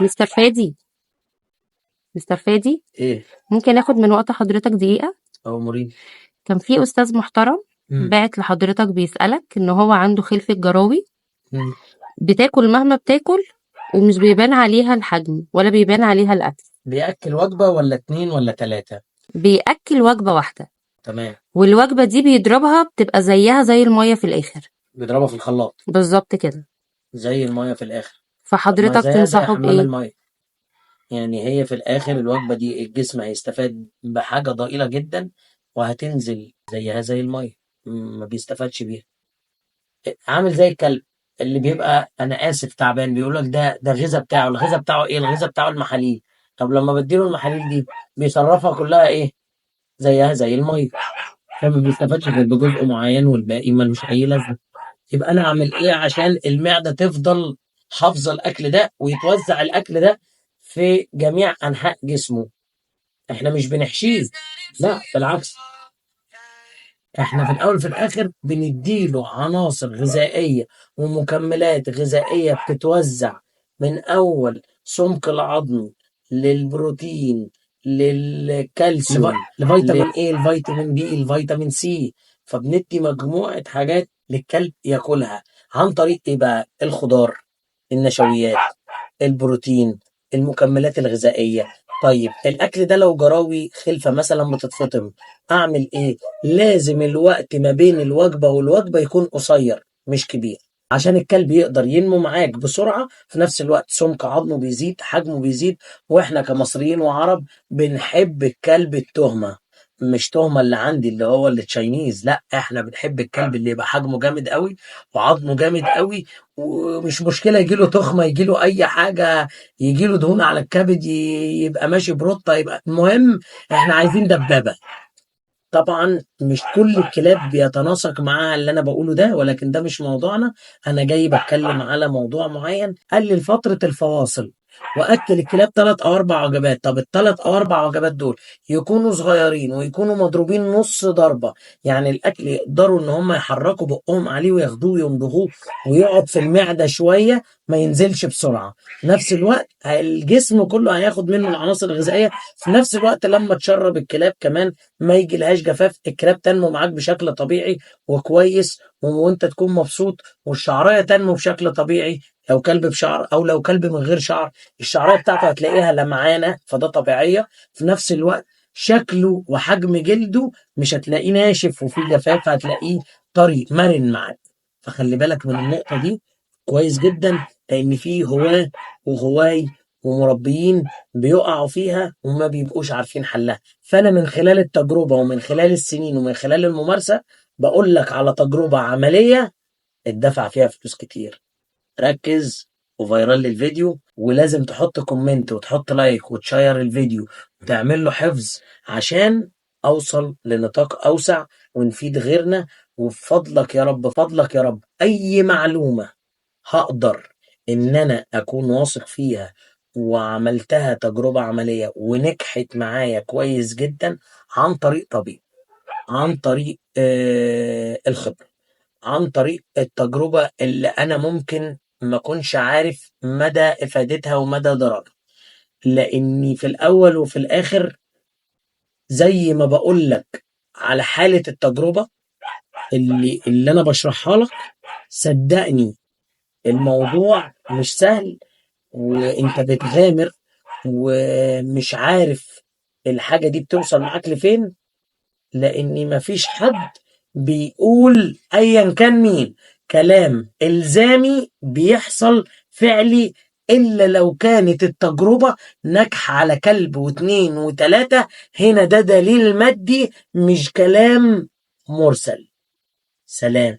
مستر فادي، مستر فادي، ايه ممكن اخد من وقت حضرتك دقيقة؟ او مريض. كان في استاذ محترم باعت لحضرتك بيسألك ان هو عنده خلفة جراوي، بتاكل مهما بتاكل ومش بيبان عليها الحجم ولا بيبان عليها الاكل. بياكل وجبه ولا 2 ولا 3؟ بياكل وجبة واحدة، تمام. والوجبة دي بيضربها بتبقى زيها زي المية في الاخر. بيضربها في الخلاط بالظبط كده. زي الميه في الاخر. طب ما فحضرتك زيها زي تنصحه حمام بايه؟ الميه. يعني هي في الاخر الوجبه دي الجسم هيستفاد بحاجه ضئيله جدا، وهتنزل زيها زي الميه، ما بيستفادش بيها. عامل زي الكلب اللي بيبقى انا اسف تعبان، بيقول لك ده الغذاء بتاعه، الغذاء بتاعه ايه؟ الغذاء بتاعه المحاليل. طب لما بديله المحاليل دي بيصرفها كلها ايه؟ زيها زي الميه، فما بيستفادش غير بجزء معين والباقي ملوش اي لازمه. يبقى انا اعمل ايه عشان المعده تفضل حافظه الاكل ده ويتوزع الاكل ده في جميع انحاء جسمه؟ احنا مش بنحشيه، لا بالعكس، احنا في الاول في الاخر بنديله عناصر غذائيه ومكملات غذائيه بتتوزع من اول سمك العظم للبروتين للكالسيوم لفيتامين ايه الفيتامين بي الفيتامين سي. فبندي مجموعه حاجات للكلب ياكلها عن طريق ايه بقى؟ الخضار، النشويات، البروتين، المكملات الغذائيه. طيب الاكل ده لو جراوي خلفه مثلا بتتفطم، اعمل ايه؟ لازم الوقت ما بين الوجبة والوجبة يكون قصير مش كبير، عشان الكلب يقدر ينمو معاك بسرعة، في نفس الوقت سمك عظمه بيزيد، حجمه بيزيد. واحنا كمصريين وعرب بنحب الكلب التهمة، مش تهمة اللي عندي اللي هو اللي تشاينيز، لا احنا بنحب الكلب اللي يبقى حجمه جامد قوي وعظمه جامد قوي، ومش مشكلة يجيله تخمة، يجيله اي حاجة، يجيله دهون على الكبد، يبقى ماشي بروطة، يبقى المهم احنا عايزين دبابة. طبعا مش كل الكلاب بيتناسق مع اللي انا بقوله ده، ولكن ده مش موضوعنا. انا جاي بتكلم على موضوع معين. قلل فترة الفواصل واكل الكلاب 3 او 4 وجبات. طب الثلاث او 4 وجبات دول يكونوا صغيرين ويكونوا مضروبين نص ضربة، يعني الاكل يقدروا ان هم يحركوا بقهم عليه وياخدوه ويمضغوه ويقعد في المعدة شوية، ما ينزلش بسرعة. في نفس الوقت الجسم كله هياخد منه العناصر الغذائية. في نفس الوقت لما تشرب الكلاب كمان ما يجي لهاش جفاف، الكلاب تنمو معاك بشكل طبيعي وكويس، وانت تكون مبسوط، والشعرية تنمو بشكل طبيعي. لو كلب بشعر او لو كلب من غير شعر، الشعرية بتاعته هتلاقيها لمعانة، فده طبيعية. في نفس الوقت شكله وحجم جلده مش هتلاقيه ناشف وفيه جفاف، هتلاقيه طري مرن معاك. فخلي بالك من النقطة دي كويس جدا، لان فيه هواة وهواي ومربيين بيقعوا فيها وما بيبقوش عارفين حلها. فأنا من خلال التجربة ومن خلال السنين ومن خلال الممارسة بقول لك على تجربة عملية اتدفع فيها فلوس كتير. ركز وفيرال للفيديو، ولازم تحط كومنت وتحط لايك وتشير الفيديو وتعمل له حفظ عشان أوصل لنطاق أوسع ونفيد غيرنا. وبفضلك يا رب، فضلك يا رب، أي معلومة هقدر إن أنا أكون واثق فيها وعملتها تجربة عملية ونجحت معايا كويس جدا، عن طريق طبيب، عن طريق الخبرة، عن طريق التجربة اللي أنا ممكن ما أكونش عارف مدى إفادتها ومدى ضررها. لأني في الأول وفي الآخر زي ما بقول لك على حالة التجربة اللي أنا بشرحها لك، صدقني الموضوع مش سهل، وانت بتغامر ومش عارف الحاجة دي بتوصل معاك لفين، لان مفيش حد بيقول ايا كان مين كلام الزامي بيحصل فعلي الا لو كانت التجربة ناجحة على كلب واثنين وثلاثة. هنا ده دليل مادي مش كلام مرسل. سلام.